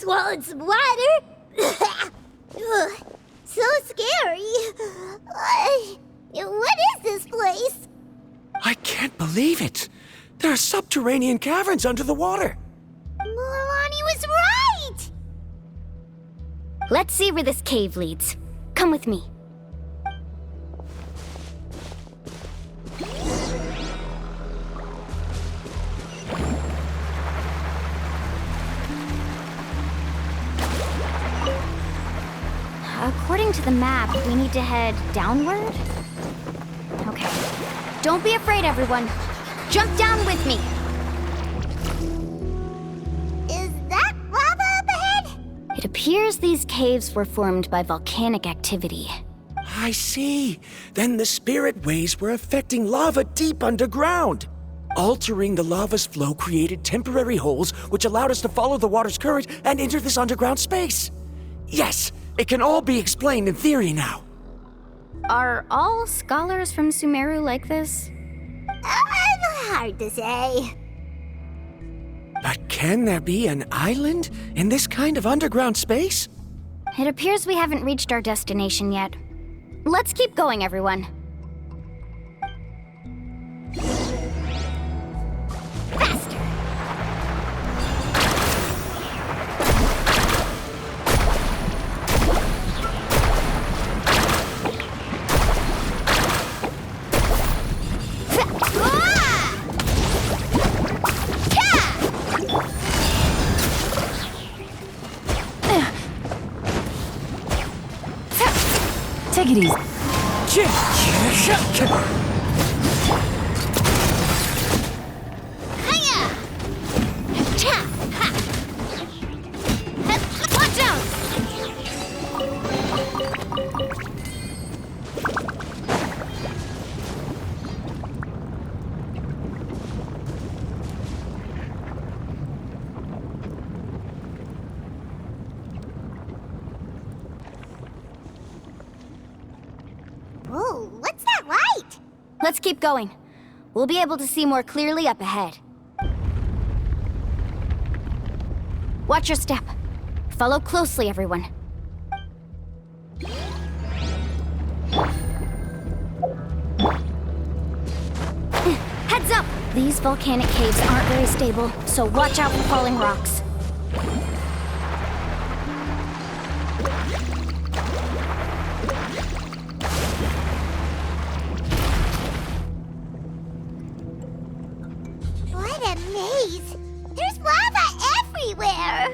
swallowed some water. Ugh, so scary. What is this place? I can't believe it. There are subterranean caverns under the water. Mualani was right! Let's see where this cave leads. Come with me. According to the map, we need to head downward? Okay. Don't be afraid, everyone. Jump down with me. Is that lava up ahead? It appears these caves were formed by volcanic activity. I see. Then the spirit waves were affecting lava deep underground. Altering the lava's flow created temporary holes which allowed us to follow the water's current and enter this underground space. Yes, it can all be explained in theory now. Are all scholars from Sumeru like this? Hard to say. But can there be an island in this kind of underground space? It appears we haven't reached our destination yet. Let's keep going, everyone. Faster! Take it easy. Watch out! Whoa, what's that light? Let's keep going. We'll be able to see more clearly up ahead. Watch your step. Follow closely, everyone. Heads up! These volcanic caves aren't very stable, so watch out for falling rocks. What a maze! There's lava everywhere!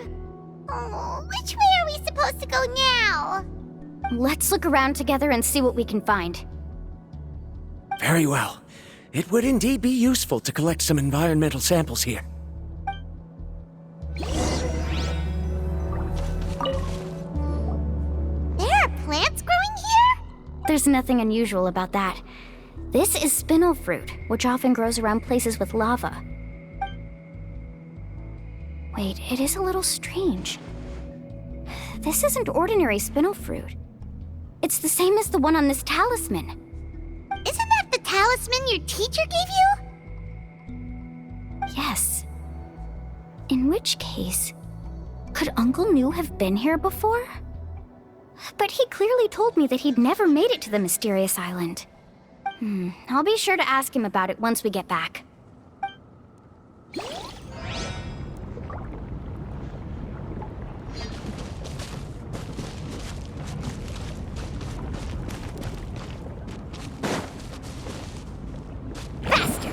Oh, which way are we supposed to go now? Let's look around together and see what we can find. Very well. It would indeed be useful to collect some environmental samples here. There are plants growing here? There's nothing unusual about that. This is spinel fruit, which often grows around places with lava. Wait, it is a little strange. This isn't ordinary spinel fruit. It's the same as the one on this talisman. Isn't that the talisman your teacher gave you? Yes. In which case, could Uncle New have been here before? But he clearly told me that he'd never made it to the mysterious island. I'll be sure to ask him about it once we get back. Faster!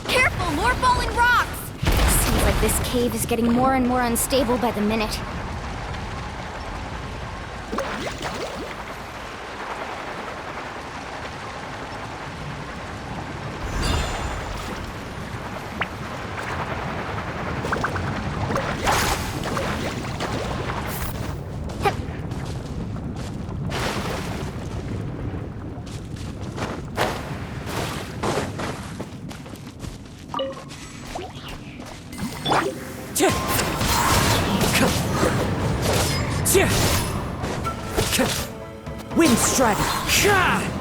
Careful, more falling rocks! Seems like this cave is getting more and more unstable by the minute. Wind Dragon. Ha!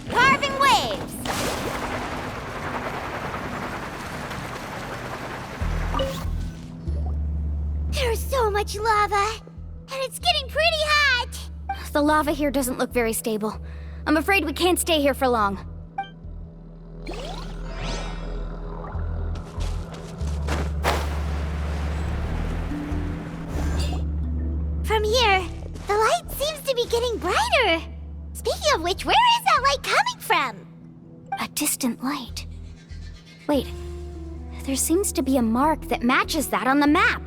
Carving waves! There's so much lava, and it's getting pretty hot! The lava here doesn't look very stable. I'm afraid we can't stay here for long. From here, the light seems to be getting brighter. Speaking of which, where is that light coming from? A distant light. Wait, there seems to be a mark that matches that on the map.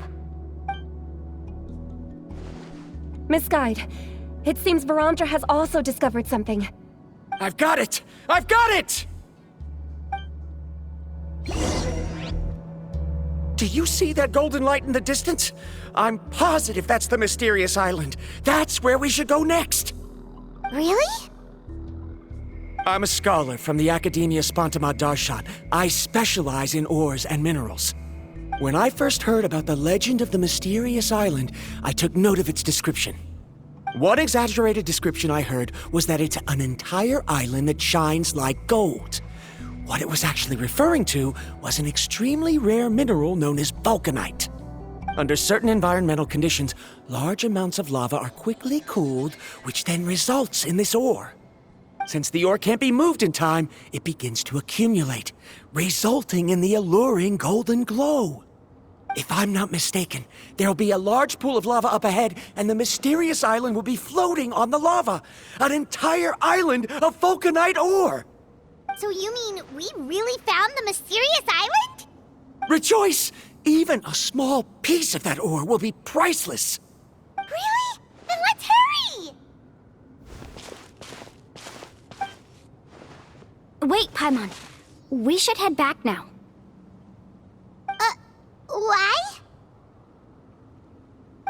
Miss Guide, it seems Verandra has also discovered something. I've got it! I've got it! Do you see that golden light in the distance? I'm positive that's the mysterious island. That's where we should go next. Really? I'm a scholar from the Academia Spontima Darshan. I specialize in ores and minerals. When I first heard about the legend of the mysterious island, I took note of its description. One exaggerated description I heard was that it's an entire island that shines like gold. What it was actually referring to was an extremely rare mineral known as vulcanite. Under certain environmental conditions, large amounts of lava are quickly cooled, which then results in this ore. Since the ore can't be moved in time, it begins to accumulate, resulting in the alluring golden glow. If I'm not mistaken, there'll be a large pool of lava up ahead, and the mysterious island will be floating on the lava. An entire island of vulcanite ore! So you mean we really found the mysterious island? Rejoice! Even a small piece of that ore will be priceless. Really? Then let's hurry! Wait, Paimon. We should head back now. Why?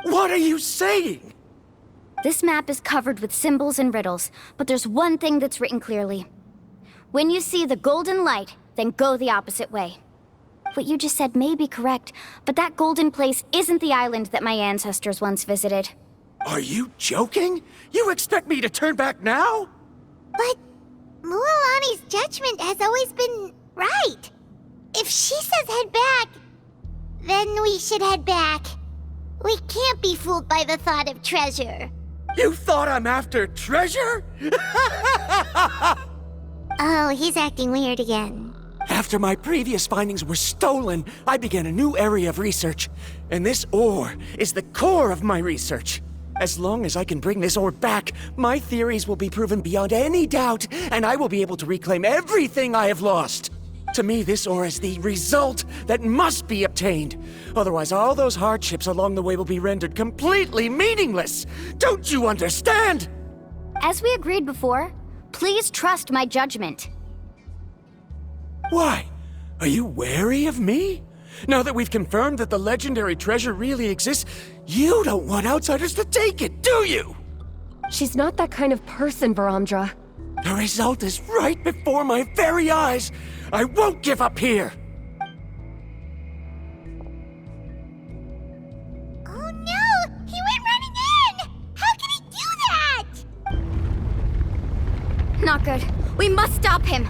What are you saying? This map is covered with symbols and riddles, but there's one thing that's written clearly. When you see the golden light, then go the opposite way. What you just said may be correct, but that golden place isn't the island that my ancestors once visited. Are you joking? You expect me to turn back now? But Mualani's judgment has always been right. If she says head back, then we should head back. We can't be fooled by the thought of treasure. You thought I'm after treasure? Oh, he's acting weird again. After my previous findings were stolen, I began a new area of research. And this ore is the core of my research. As long as I can bring this ore back, my theories will be proven beyond any doubt, and I will be able to reclaim everything I have lost. To me, this ore is the result that must be obtained. Otherwise, all those hardships along the way will be rendered completely meaningless. Don't you understand? As we agreed before, please trust my judgment. Why? Are you wary of me? Now that we've confirmed that the legendary treasure really exists, you don't want outsiders to take it, do you? She's not that kind of person, Verandra. The result is right before my very eyes. I won't give up here. Oh no! He went running in! How can he do that? Not good. We must stop him.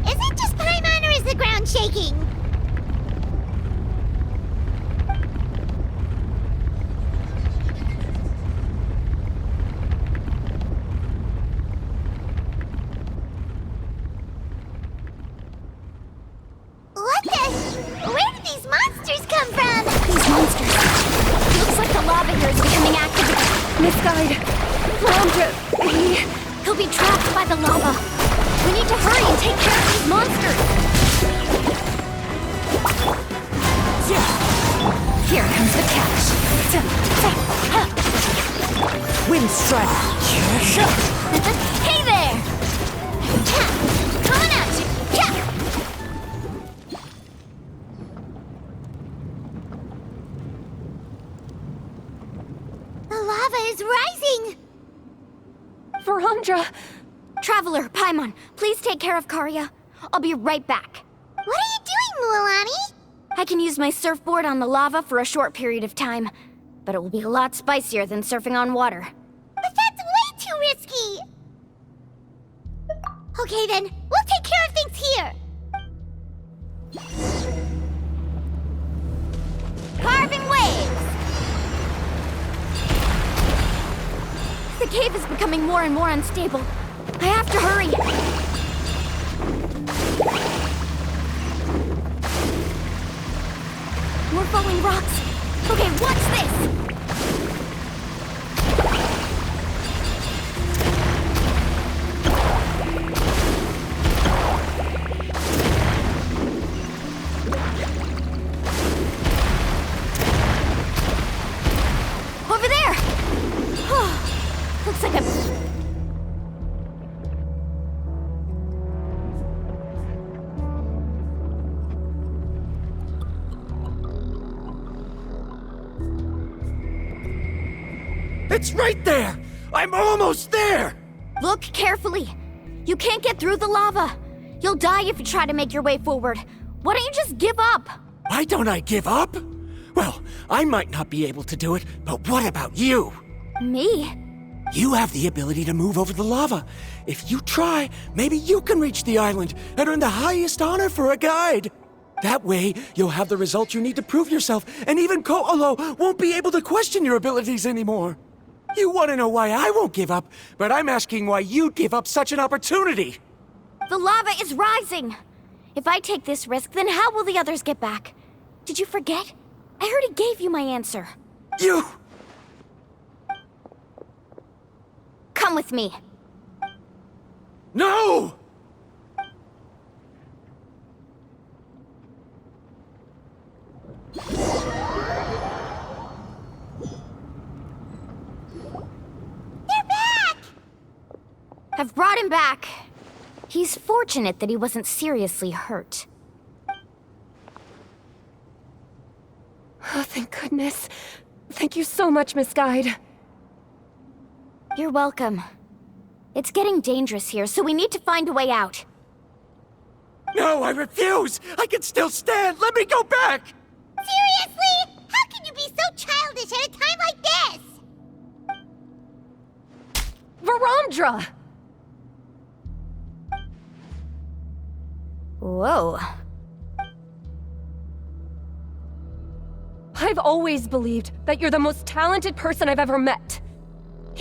Is it just Paimon or is the ground shaking? What the? Where did these monsters come from? These monsters. Looks like the lava here is becoming active again. Miss Guide, Verandra, He'll be trapped by the lava. We need to hurry and take care of these monsters. Here comes the catch. Wind strike. Hey there! Coming at you! Verandra! Traveler, Paimon, please take care of Karya. I'll be right back. What are you doing, Mualani? I can use my surfboard on the lava for a short period of time, but it will be a lot spicier than surfing on water. But that's way too risky! Okay then, we'll take care of things here! Carving waves! The cave is becoming more and more unstable. I have to hurry. More falling rocks. Okay, watch this! Over there! Looks like I'm... It's right there! I'm almost there! Look carefully. You can't get through the lava. You'll die if you try to make your way forward. Why don't you just give up? Why don't I give up? Well, I might not be able to do it, but what about you? Me? You have the ability to move over the lava. If you try, maybe you can reach the island and earn the highest honor for a guide. That way, you'll have the results you need to prove yourself, and even Ko'olo won't be able to question your abilities anymore. You want to know why I won't give up, but I'm asking why you'd give up such an opportunity. The lava is rising. If I take this risk, then how will the others get back? Did you forget? I already gave you my answer. You... Come with me. No! I've brought him back. He's fortunate that he wasn't seriously hurt. Oh, thank goodness. Thank you so much, Miss Guide. You're welcome. It's getting dangerous here, so we need to find a way out. No, I refuse! I can still stand! Let me go back! Seriously? How can you be so childish at a time like this? Verandra! Whoa. I've always believed that you're the most talented person I've ever met.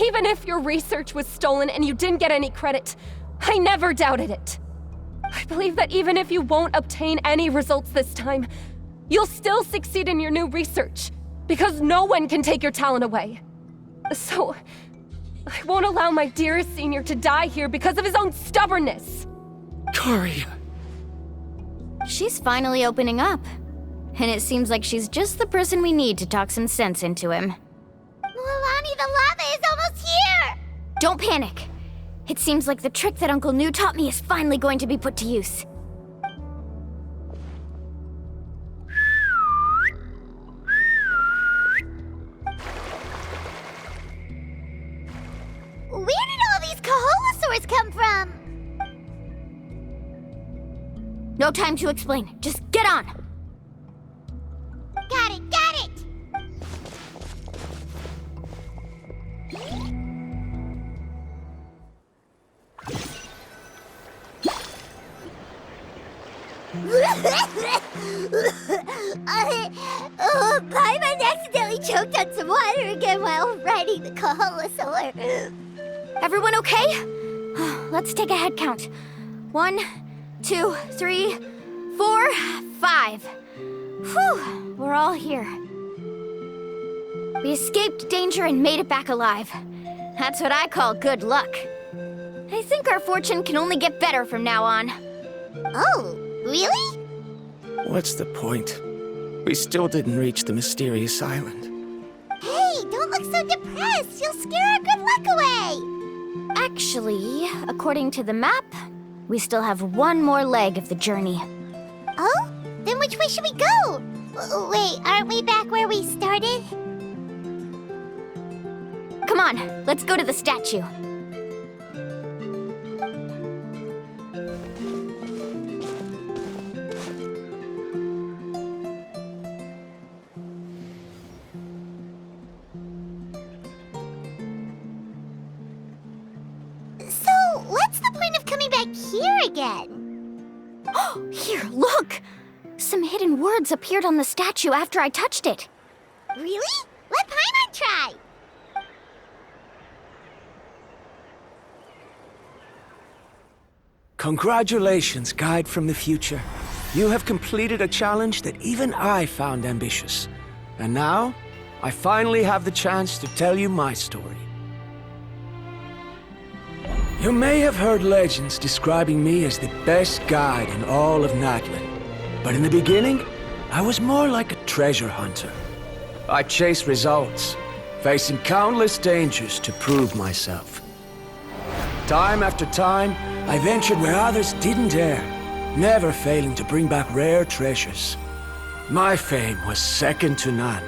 Even if your research was stolen and you didn't get any credit, I never doubted it. I believe that even if you won't obtain any results this time, you'll still succeed in your new research, because no one can take your talent away. So, I won't allow my dearest senior to die here because of his own stubbornness. Karya. She's finally opening up. And it seems like she's just the person we need to talk some sense into him. Mualani, the lava is almost here! Don't panic. It seems like the trick that Uncle Nu taught me is finally going to be put to use. Where did all these Kaholosaurs come from? No time to explain. Just get on. Got it, got it! Paimon accidentally choked on some water again while riding the Kaholosaur. Everyone okay? Let's take a head count. 1, 2, 3, 4, 5. Whew, we're all here. We escaped danger and made it back alive. That's what I call good luck. I think our fortune can only get better from now on. Oh, really? What's the point? We still didn't reach the mysterious island. Hey, don't look so depressed. You'll scare our good luck away. Actually, according to the map, we still have one more leg of the journey. Oh? Then which way should we go? Wait, aren't we back where we started? Come on, let's go to the statue. disappear again. Here, look! Some hidden words appeared on the statue after I touched it. Really? Let Paimon try. Congratulations, guide from the future. You have completed a challenge that even I found ambitious. And now, I finally have the chance to tell you my story. You may have heard legends describing me as the best guide in all of Natlan. But in the beginning, I was more like a treasure hunter. I chased results, facing countless dangers to prove myself. Time after time, I ventured where others didn't dare, never failing to bring back rare treasures. My fame was second to none.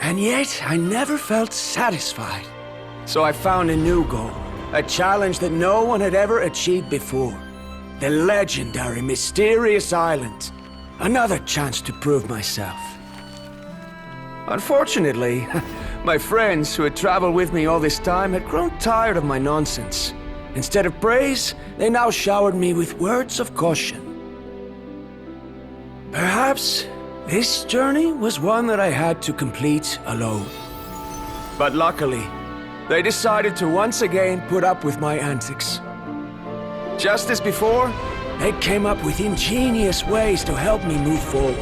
And yet, I never felt satisfied. So I found a new goal, a challenge that no one had ever achieved before. The legendary Mysterious Island. Another chance to prove myself. Unfortunately, my friends who had traveled with me all this time had grown tired of my nonsense. Instead of praise, they now showered me with words of caution. Perhaps this journey was one that I had to complete alone. But luckily, they decided to once again put up with my antics. Just as before, they came up with ingenious ways to help me move forward.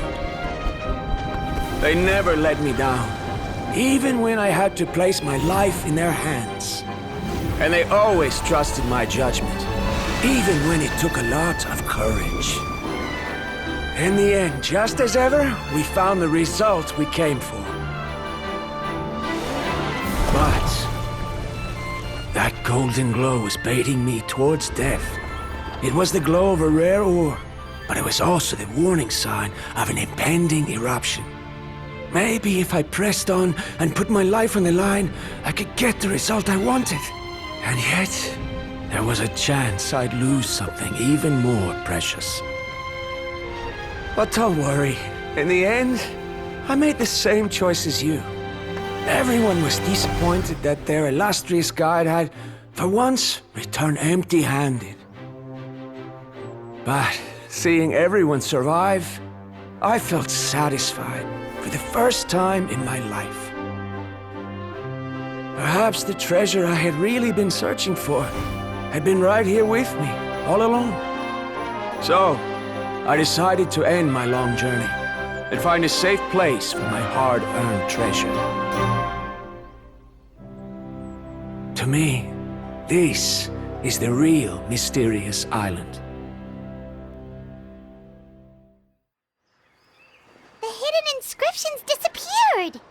They never let me down, even when I had to place my life in their hands. And they always trusted my judgment, even when it took a lot of courage. In the end, just as ever, we found the result we came for. But that golden glow was baiting me towards death. It was the glow of a rare ore, but it was also the warning sign of an impending eruption. Maybe if I pressed on and put my life on the line, I could get the result I wanted. And yet, there was a chance I'd lose something even more precious. But don't worry, in the end, I made the same choice as you. Everyone was disappointed that their illustrious guide had, for once, returned empty-handed. But seeing everyone survive, I felt satisfied for the first time in my life. Perhaps the treasure I had really been searching for had been right here with me, all along. So, I decided to end my long journey and find a safe place for my hard-earned treasure. To me, this is the real Mysterious Island. The hidden inscriptions disappeared.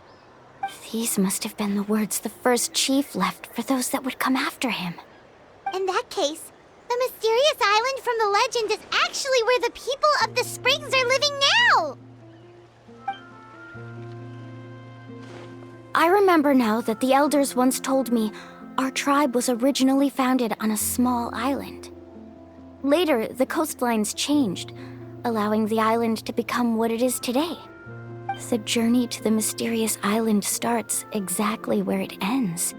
These must have been the words the first chief left for those that would come after him. In that case, the Mysterious Island from the legend is actually where the people of the springs are living now! I remember now that the elders once told me our tribe was originally founded on a small island. Later, the coastlines changed, allowing the island to become what it is today. The journey to the Mysterious Island starts exactly where it ends.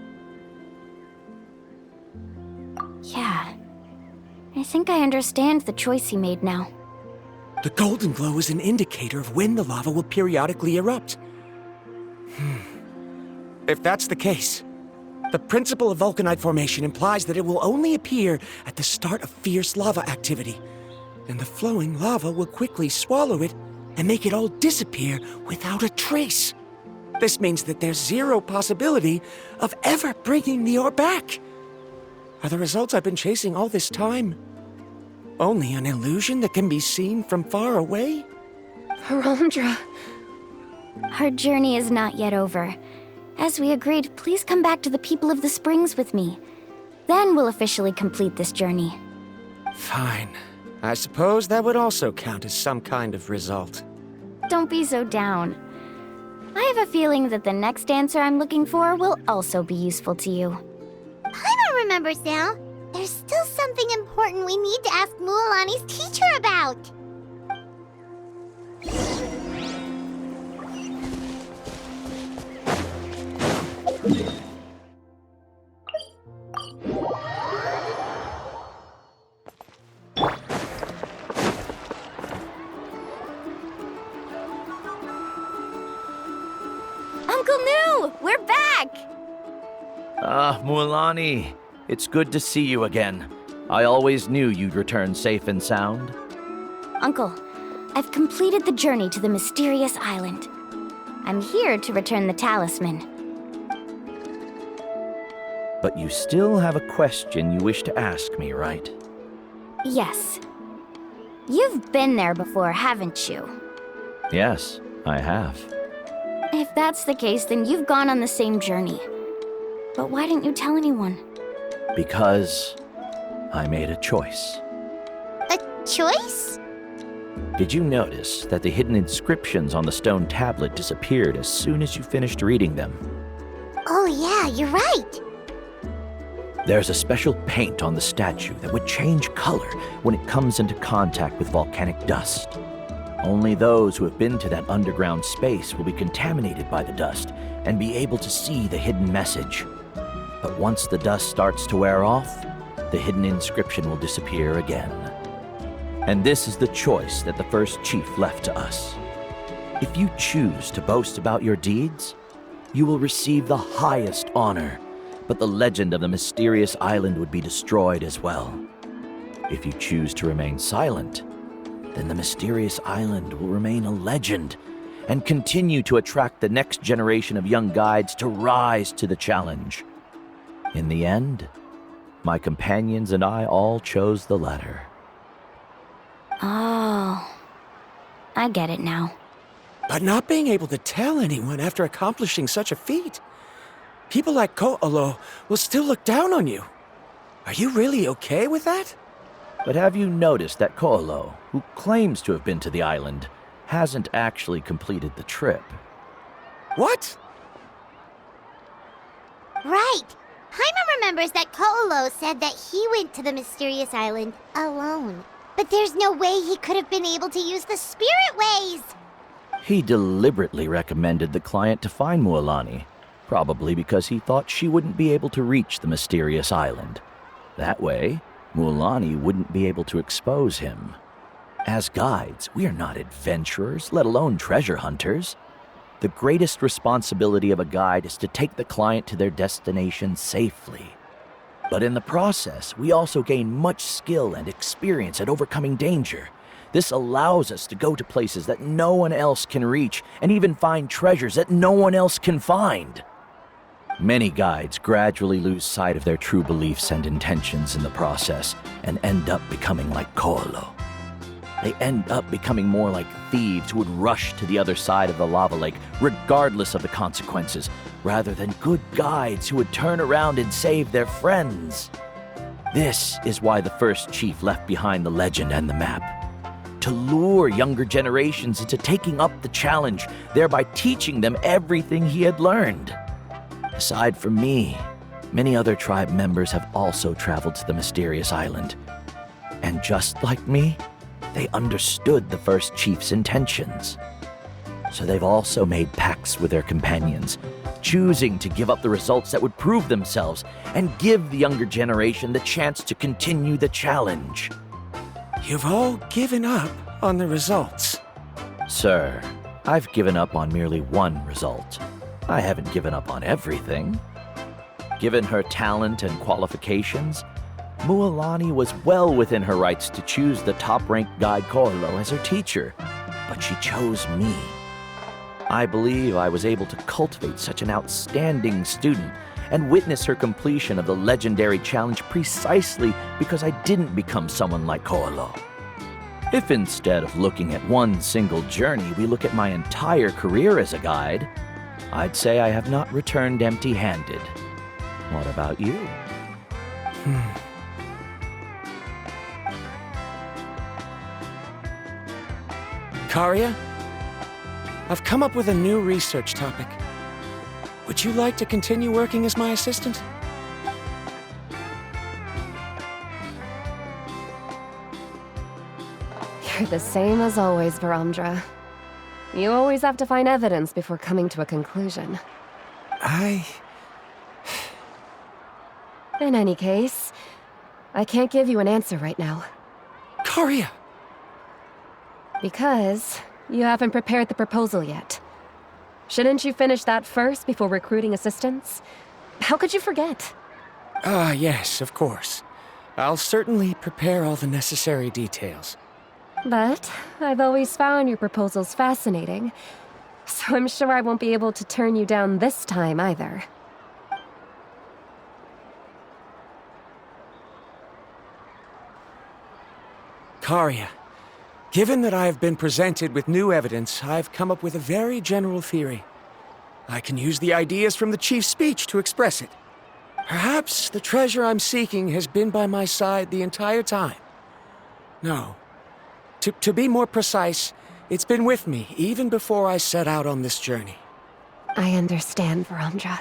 Yeah, I think I understand the choice he made now. The golden glow is an indicator of when the lava will periodically erupt. If that's the case, the principle of vulcanite formation implies that it will only appear at the start of fierce lava activity. Then the flowing lava will quickly swallow it and make it all disappear without a trace. This means that there's zero possibility of ever bringing the ore back. Are the results I've been chasing all this time only an illusion that can be seen from far away? Harondra. Our journey is not yet over. As we agreed, please come back to the people of the springs with me. Then we'll officially complete this journey. Fine. I suppose that would also count as some kind of result. Don't be so down. I have a feeling that the next answer I'm looking for will also be useful to you. Paimon remembers now. There's still something important we need to ask Mualani's teacher about. Mualani, it's good to see you again. I always knew you'd return safe and sound. Uncle, I've completed the journey to the mysterious island. I'm here to return the talisman. But you still have a question you wish to ask me, right? Yes. You've been there before, haven't you? Yes, I have. If that's the case, then you've gone on the same journey. But why didn't you tell anyone? Because I made a choice. A choice? Did you notice that the hidden inscriptions on the stone tablet disappeared as soon as you finished reading them? Oh yeah, you're right. There's a special paint on the statue that would change color when it comes into contact with volcanic dust. Only those who have been to that underground space will be contaminated by the dust and be able to see the hidden message. But once the dust starts to wear off, the hidden inscription will disappear again. And this is the choice that the first chief left to us. If you choose to boast about your deeds, you will receive the highest honor, but the legend of the mysterious island would be destroyed as well. If you choose to remain silent, then the mysterious island will remain a legend and continue to attract the next generation of young guides to rise to the challenge. In the end, my companions and I all chose the latter. Oh, I get it now. But not being able to tell anyone after accomplishing such a feat. People like Ko'olo will still look down on you. Are you really okay with that? But have you noticed that Ko'olo, who claims to have been to the island, hasn't actually completed the trip? What? Right. Jaime remembers that Ko'olo said that he went to the mysterious island alone. But there's no way he could have been able to use the spirit ways. He deliberately recommended the client to find Mualani, probably because he thought she wouldn't be able to reach the mysterious island. That way, Mualani wouldn't be able to expose him. As guides, we are not adventurers, let alone treasure hunters. The greatest responsibility of a guide is to take the client to their destination safely. But in the process, we also gain much skill and experience at overcoming danger. This allows us to go to places that no one else can reach and even find treasures that no one else can find. Many guides gradually lose sight of their true beliefs and intentions in the process and end up becoming like Ko'olo. They end up becoming more like thieves who would rush to the other side of the lava lake regardless of the consequences, rather than good guides who would turn around and save their friends. This is why the first chief left behind the legend and the map. To lure younger generations into taking up the challenge, thereby teaching them everything he had learned. Aside from me, many other tribe members have also traveled to the mysterious island. And just like me, they understood the first chief's intentions. So they've also made pacts with their companions, choosing to give up the results that would prove themselves and give the younger generation the chance to continue the challenge. You've all given up on the results. Sir, I've given up on merely one result. I haven't given up on everything. Given her talent and qualifications, Mualani was well within her rights to choose the top-ranked guide Ko'olo as her teacher, but she chose me. I believe I was able to cultivate such an outstanding student and witness her completion of the legendary challenge precisely because I didn't become someone like Ko'olo. If instead of looking at one single journey, we look at my entire career as a guide, I'd say I have not returned empty-handed. What about you? Karia, I've come up with a new research topic. Would you like to continue working as my assistant? You're the same as always, Varamdra. You always have to find evidence before coming to a conclusion. In any case, I can't give you an answer right now. Karia! Because you haven't prepared the proposal yet. Shouldn't you finish that first before recruiting assistants? How could you forget? Ah, yes, of course. I'll certainly prepare all the necessary details. But I've always found your proposals fascinating, so I'm sure I won't be able to turn you down this time either. Karia, given that I have been presented with new evidence, I've come up with a very general theory. I can use the ideas from the Chief's speech to express it. Perhaps the treasure I'm seeking has been by my side the entire time. No. To be more precise, it's been with me even before I set out on this journey. I understand, Verandra.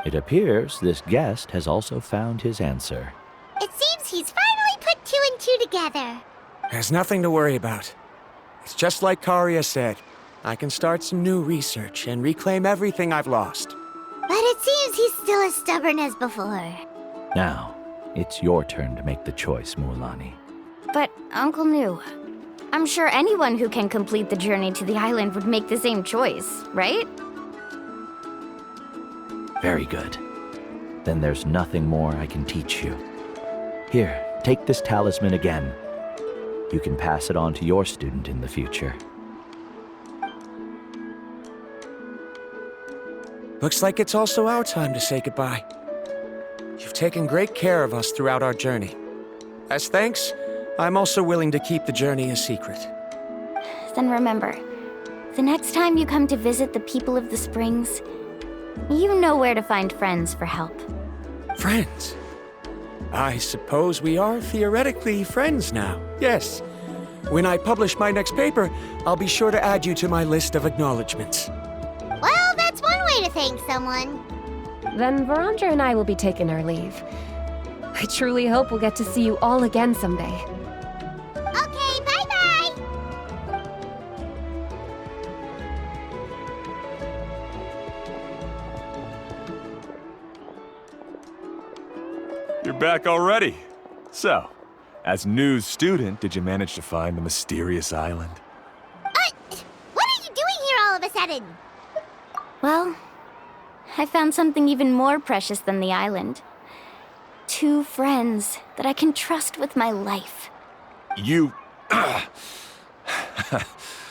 It appears this guest has also found his answer. It seems he's finally put two and two together. There's nothing to worry about. It's just like Karia said. I can start some new research and reclaim everything I've lost. But it seems he's still as stubborn as before. Now, it's your turn to make the choice, Mualani. But, Uncle New, I'm sure anyone who can complete the journey to the island would make the same choice, right? Very good. Then there's nothing more I can teach you. Here, take this talisman again. You can pass it on to your student in the future. Looks like it's also our time to say goodbye. You've taken great care of us throughout our journey. As thanks, I'm also willing to keep the journey a secret. Then remember, the next time you come to visit the people of the Springs, you know where to find friends for help. Friends? I suppose we are theoretically friends now, yes. When I publish my next paper, I'll be sure to add you to my list of acknowledgements. Well, that's one way to thank someone. Then Verandra and I will be taking our leave. I truly hope we'll get to see you all again someday. Okay, bye-bye! You're back already. So, as news student, did you manage to find the mysterious island? What are you doing here all of a sudden? Well, I found something even more precious than the island. 2 friends that I can trust with my life. You...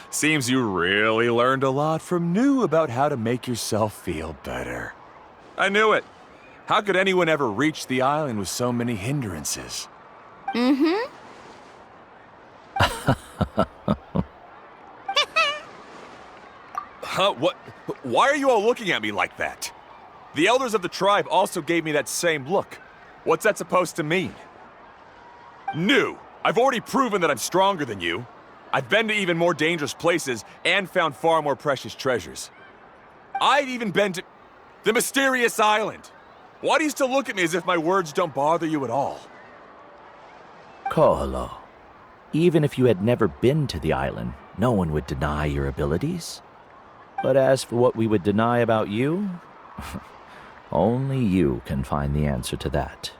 Seems you really learned a lot from New about how to make yourself feel better. I knew it. How could anyone ever reach the island with so many hindrances? Mm-hmm. Huh? What? Why are you all looking at me like that? The elders of the tribe also gave me that same look. What's that supposed to mean? New! I've already proven that I'm stronger than you. I've been to even more dangerous places and found far more precious treasures. I've even been to... the mysterious island! Why do you still look at me as if my words don't bother you at all? Koholo, even if you had never been to the island, no one would deny your abilities. But as for what we would deny about you, only you can find the answer to that.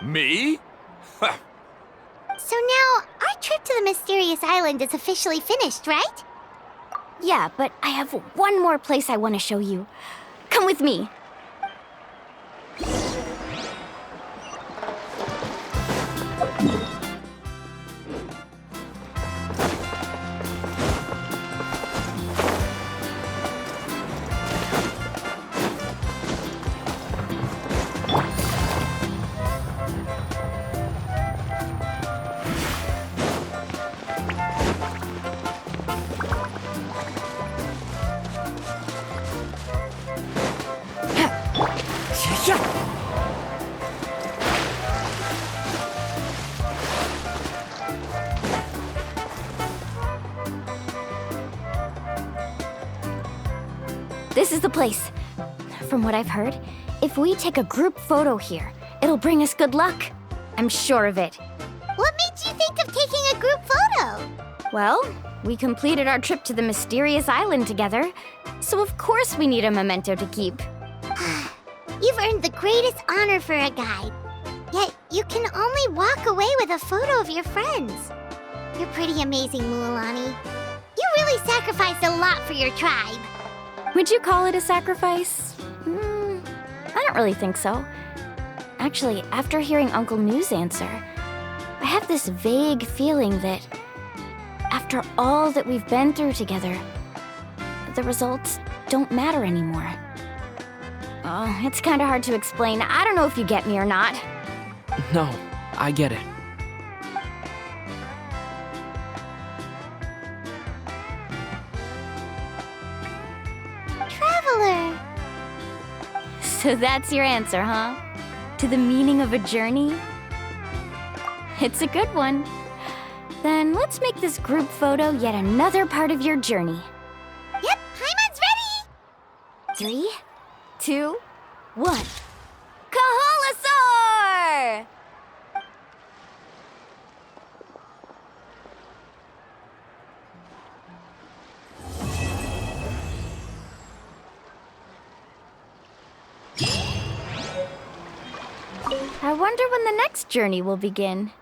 Me? So now, our trip to the mysterious island is officially finished, right? Yeah, but I have one more place I want to show you. Come with me. This is the place. From what I've heard, if we take a group photo here, it'll bring us good luck. I'm sure of it. What made you think of taking a group photo? Well, we completed our trip to the mysterious island together, so of course we need a memento to keep. You've earned the greatest honor for a guide. Yet, you can only walk away with a photo of your friends. You're pretty amazing, Mualani. You really sacrificed a lot for your tribe. Would you call it a sacrifice? really think so. Actually, after hearing Uncle New's answer, I have this vague feeling that after all that we've been through together, the results don't matter anymore. Oh, it's kinda hard to explain. I don't know if you get me or not. No, I get it. Traveler! So that's your answer, huh? To the meaning of a journey? It's a good one. Then let's make this group photo yet another part of your journey. Yep, Paimon's ready! 3, 2, 1. Kaholasaur! I wonder when the next journey will begin.